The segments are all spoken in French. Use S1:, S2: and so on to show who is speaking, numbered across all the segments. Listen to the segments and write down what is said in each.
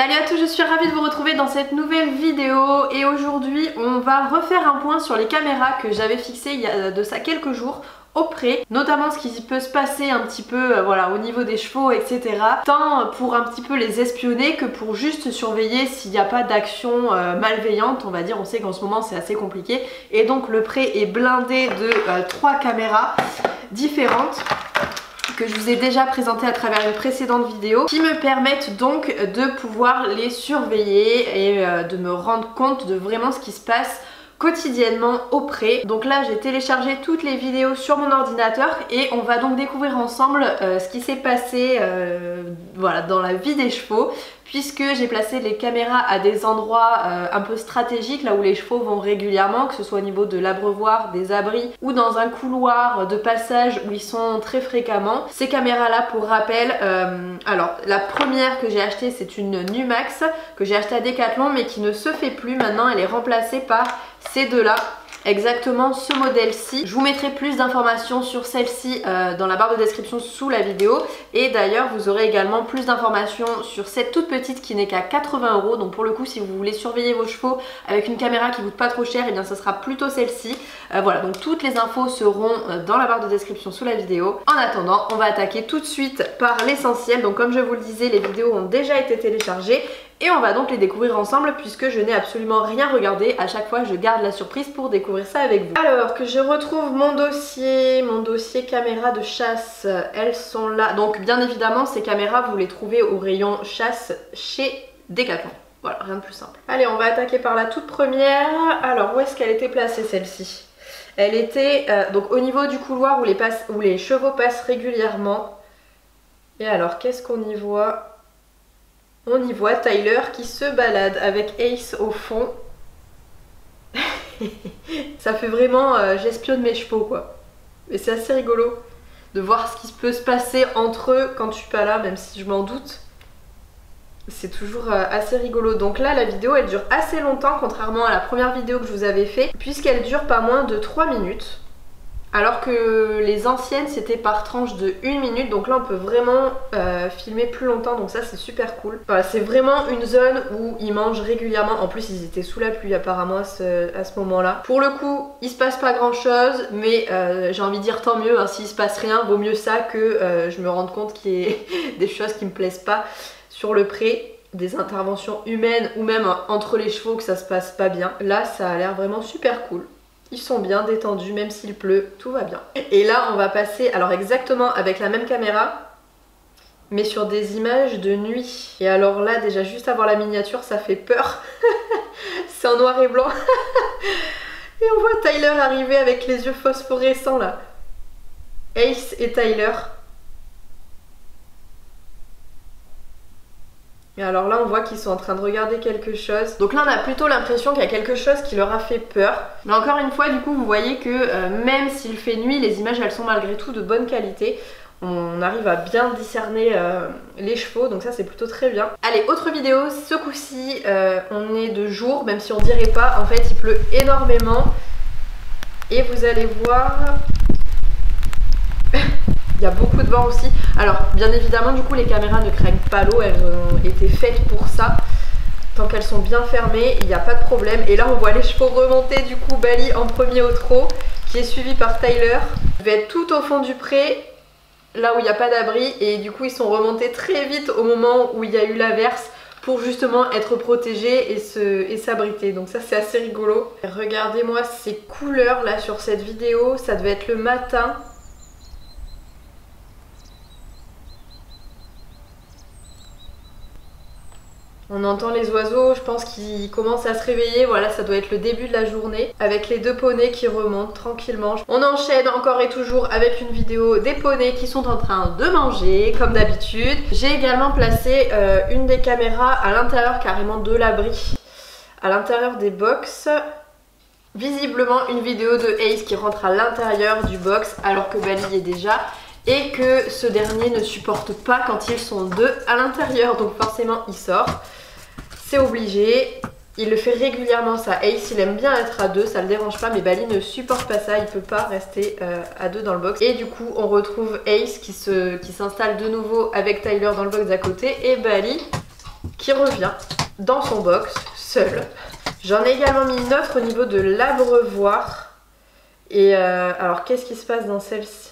S1: Salut à tous, je suis ravie de vous retrouver dans cette nouvelle vidéo et aujourd'hui on va refaire un point sur les caméras que j'avais fixées il y a de ça quelques jours au pré, notamment ce qui peut se passer un petit peu voilà, au niveau des chevaux, etc. Tant pour un petit peu les espionner que pour juste surveiller s'il n'y a pas d'action malveillante, on va dire. On sait qu'en ce moment c'est assez compliqué et donc le pré est blindé de 3 caméras différentes que je vous ai déjà présenté à travers une précédente vidéo, qui me permettent donc de pouvoir les surveiller et de me rendre compte de vraiment ce qui se passe quotidiennement au pré. Donc là j'ai téléchargé toutes les vidéos sur mon ordinateur et on va donc découvrir ensemble ce qui s'est passé voilà, dans la vie des chevaux, puisque j'ai placé les caméras à des endroits un peu stratégiques, là où les chevaux vont régulièrement, que ce soit au niveau de l'abreuvoir, des abris ou dans un couloir de passage où ils sont très fréquemment. Ces caméras là, pour rappel, alors la première que j'ai achetée c'est une Numax que j'ai achetée à Decathlon mais qui ne se fait plus maintenant, elle est remplacée par ces deux là. Exactement ce modèle-ci. Je vous mettrai plus d'informations sur celle-ci dans la barre de description sous la vidéo. Et d'ailleurs vous aurez également plus d'informations sur cette toute petite qui n'est qu'à 80 €. Donc pour le coup, si vous voulez surveiller vos chevaux avec une caméra qui coûte pas trop cher, et eh bien ce sera plutôt celle-ci. Voilà, donc toutes les infos seront dans la barre de description sous la vidéo. En attendant, on va attaquer tout de suite par l'essentiel. Donc comme je vous le disais, les vidéos ont déjà été téléchargées. Et on va donc les découvrir ensemble puisque je n'ai absolument rien regardé. À chaque fois je garde la surprise pour découvrir ça avec vous. Alors que je retrouve mon dossier caméra de chasse, elles sont là. Donc bien évidemment ces caméras vous les trouvez au rayon chasse chez Decathlon. Voilà, rien de plus simple. Allez, on va attaquer par la toute première. Alors où est-ce qu'elle était placée celle-ci? Elle était donc au niveau du couloir où les chevaux passent régulièrement. Et alors qu'est-ce qu'on y voit? On y voit Tyler qui se balade avec Ace au fond. Ça fait vraiment j'espionne mes chevaux quoi. Et c'est assez rigolo de voir ce qui peut se passer entre eux quand je suis pas là, même si je m'en doute. C'est toujours assez rigolo. Donc là la vidéo elle dure assez longtemps contrairement à la première vidéo que je vous avais fait, puisqu'elle dure pas moins de 3 minutes. Alors que les anciennes c'était par tranche de 1 minute, donc là on peut vraiment filmer plus longtemps, donc ça c'est super cool. Voilà, c'est vraiment une zone où ils mangent régulièrement. En plus ils étaient sous la pluie apparemment à ce moment là. Pour le coup il se passe pas grand chose, mais j'ai envie de dire tant mieux, hein, s'il se passe rien, vaut mieux ça que je me rende compte qu'il y ait des choses qui me plaisent pas sur le pré, des interventions humaines ou même entre les chevaux que ça se passe pas bien. Là ça a l'air vraiment super cool. Ils sont bien détendus, même s'il pleut, tout va bien. Et là on va passer, alors exactement avec la même caméra, mais sur des images de nuit. Et alors là déjà juste avant la miniature ça fait peur. C'est en noir et blanc. Et on voit Tyler arriver avec les yeux phosphorescents là. Ace et Tyler. Et alors là on voit qu'ils sont en train de regarder quelque chose. Donc là on a plutôt l'impression qu'il y a quelque chose qui leur a fait peur. Mais encore une fois du coup vous voyez que même s'il fait nuit, les images elles sont malgré tout de bonne qualité. On arrive à bien discerner les chevaux, donc ça c'est plutôt très bien. Allez, autre vidéo, ce coup-ci on est de jour, même si on dirait pas, en fait il pleut énormément. Et vous allez voir... Il y a beaucoup de vent aussi. Alors bien évidemment du coup les caméras ne craignent pas l'eau, elles ont été faites pour ça. Tant qu'elles sont bien fermées, il n'y a pas de problème. Et là on voit les chevaux remonter, du coup Bali en premier au trot, qui est suivi par Tyler. Il va être tout au fond du pré, là où il n'y a pas d'abri. Et du coup ils sont remontés très vite au moment où il y a eu l'averse, pour justement être protégés et s'abriter. Donc ça c'est assez rigolo. Regardez-moi ces couleurs là sur cette vidéo, ça devait être le matin. On entend les oiseaux, je pense qu'ils commencent à se réveiller, voilà ça doit être le début de la journée, avec les 2 poneys qui remontent tranquillement. On enchaîne encore et toujours avec une vidéo des poneys qui sont en train de manger, comme d'habitude. J'ai également placé une des caméras à l'intérieur carrément de l'abri, à l'intérieur des box. Visiblement une vidéo de Ace qui rentre à l'intérieur du box alors que Bali y est déjà. Et que ce dernier ne supporte pas quand ils sont 2 à l'intérieur, donc forcément il sort. C'est obligé, il le fait régulièrement ça. Ace il aime bien être à 2, ça le dérange pas, mais Bali ne supporte pas ça, il peut pas rester à 2 dans le box. Et du coup on retrouve Ace qui s'installe de nouveau avec Tyler dans le box d'à côté, et Bali qui revient dans son box, seul. J'en ai également mis une autre au niveau de l'abreuvoir. Et alors qu'est-ce qui se passe dans celle-ci?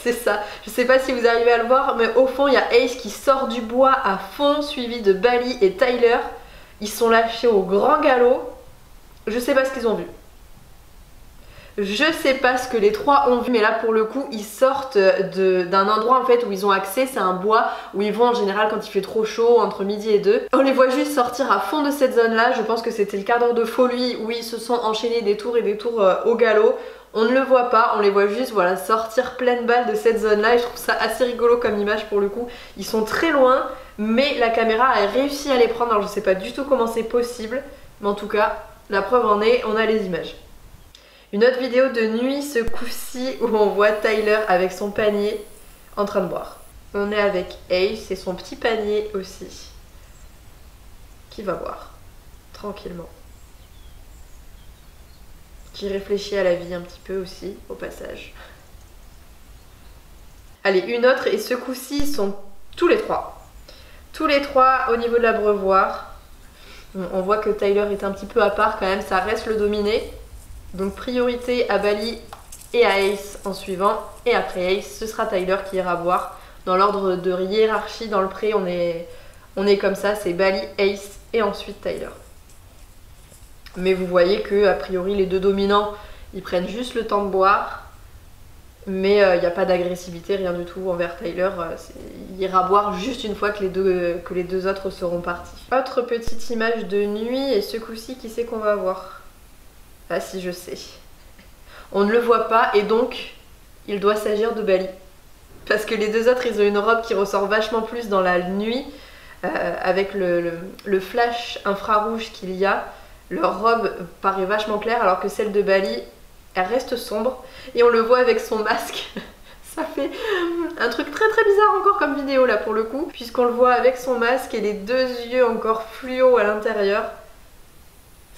S1: C'est ça, je sais pas si vous arrivez à le voir, mais au fond il y a Ace qui sort du bois à fond, suivi de Bali et Tyler. Ils sont lâchés au grand galop. Je sais pas ce qu'ils ont vu. Je sais pas ce que les trois ont vu, mais là pour le coup ils sortent d'un endroit en fait où ils ont accès. C'est un bois où ils vont en général quand il fait trop chaud, entre midi et 2. On les voit juste sortir à fond de cette zone là. Je pense que c'était le quart d'heure de folie où ils se sont enchaînés des tours et des tours au galop. On ne le voit pas, on les voit juste voilà, sortir pleine balle de cette zone là. Et je trouve ça assez rigolo comme image pour le coup. Ils sont très loin, mais la caméra a réussi à les prendre. Alors je sais pas du tout comment c'est possible, mais en tout cas la preuve en est, on a les images. Une autre vidéo de nuit ce coup-ci où on voit Tyler avec son panier en train de boire. On est avec Ace et son petit panier aussi qui va boire tranquillement. Qui réfléchit à la vie un petit peu aussi au passage. Allez, une autre et ce coup-ci ils sont tous les trois. Tous les trois au niveau de l'abreuvoir. On voit que Tyler est un petit peu à part quand même, ça reste le dominé. Donc priorité à Bali et à Ace en suivant. Et après Ace, ce sera Tyler qui ira boire. Dans l'ordre de hiérarchie dans le pré, on est comme ça, c'est Bali, Ace et ensuite Tyler. Mais vous voyez que a priori les deux dominants, ils prennent juste le temps de boire. Mais il n'y a pas d'agressivité, rien du tout envers Tyler. Il ira boire juste une fois que les deux autres seront partis. Autre petite image de nuit et ce coup-ci, qui c'est qu'on va voir? Ah si, je sais. On ne le voit pas et donc il doit s'agir de Bali. Parce que les deux autres, ils ont une robe qui ressort vachement plus dans la nuit. Avec le flash infrarouge qu'il y a, leur robe paraît vachement claire alors que celle de Bali, elle reste sombre. Et on le voit avec son masque. Ça fait un truc très très bizarre encore comme vidéo là pour le coup. Puisqu'on le voit avec son masque et les deux yeux encore fluo à l'intérieur.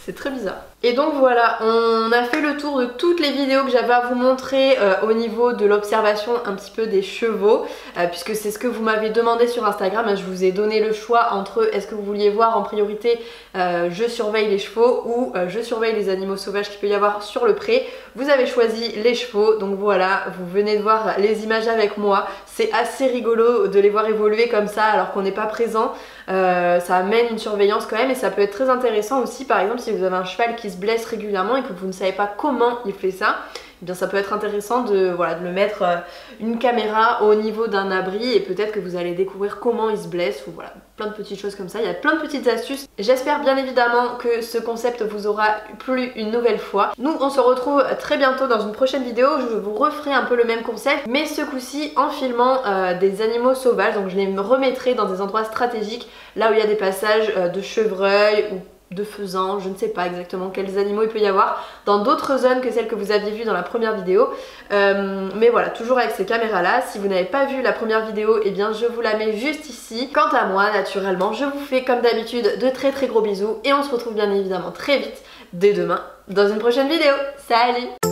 S1: C'est très bizarre. Et donc voilà, on a fait le tour de toutes les vidéos que j'avais à vous montrer au niveau de l'observation un petit peu des chevaux, puisque c'est ce que vous m'avez demandé sur Instagram. Je vous ai donné le choix entre est-ce que vous vouliez voir en priorité je surveille les chevaux ou je surveille les animaux sauvages qu'il peut y avoir sur le pré. Vous avez choisi les chevaux, donc voilà, vous venez de voir les images avec moi. C'est assez rigolo de les voir évoluer comme ça alors qu'on n'est pas présent. Ça amène une surveillance quand même et ça peut être très intéressant aussi. Par exemple, si vous avez un cheval qui se blesse régulièrement et que vous ne savez pas comment il fait ça, eh bien ça peut être intéressant de le mettre une caméra au niveau d'un abri et peut-être que vous allez découvrir comment il se blesse ou voilà, plein de petites choses comme ça. Il y a plein de petites astuces. J'espère bien évidemment que ce concept vous aura plu une nouvelle fois. Nous on se retrouve très bientôt dans une prochaine vidéo. Je vous referai un peu le même concept, mais ce coup-ci en filmant des animaux sauvages. Donc je les remettrai dans des endroits stratégiques, là où il y a des passages de chevreuils ou de faisans, je ne sais pas exactement quels animaux il peut y avoir dans d'autres zones que celles que vous aviez vues dans la première vidéo, mais voilà, toujours avec ces caméras là. Si vous n'avez pas vu la première vidéo, eh bien je vous la mets juste ici. Quant à moi, naturellement, je vous fais comme d'habitude de très très gros bisous et on se retrouve bien évidemment très vite dès demain dans une prochaine vidéo. Salut!